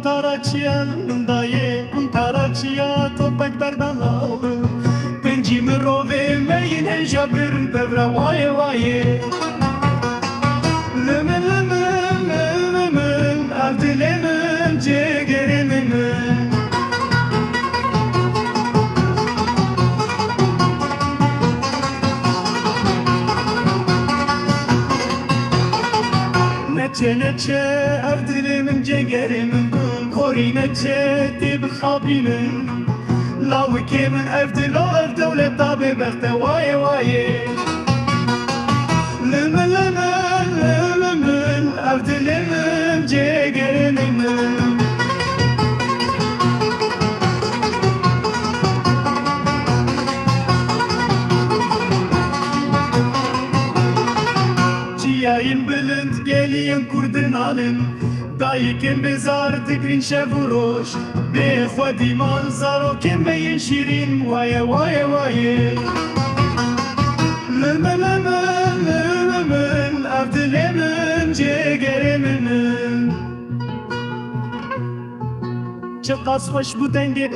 taraçya dayê taraçya topek berdalav Pincî mirovê me yên hêja bir devre wayê wayê Limin limin limin ev dilê min cêgerê min Neçe neçe ev dilê min cêgerê min Korî neçe tê bixapî min Lawikê min ev dilo ev dewleta bêbexte wayê wayê Limin limin limin ev dilê min cêgerê min Çiyayên bilind geliyên Kurdin alin Dayîkên bêzar dikirin şev û roj Bê xwedî mal zarokên me yên şîrîn Wayê wayê wayê Limin limin limin ev dilê min cêgerê min Çi qas xweş bû dengê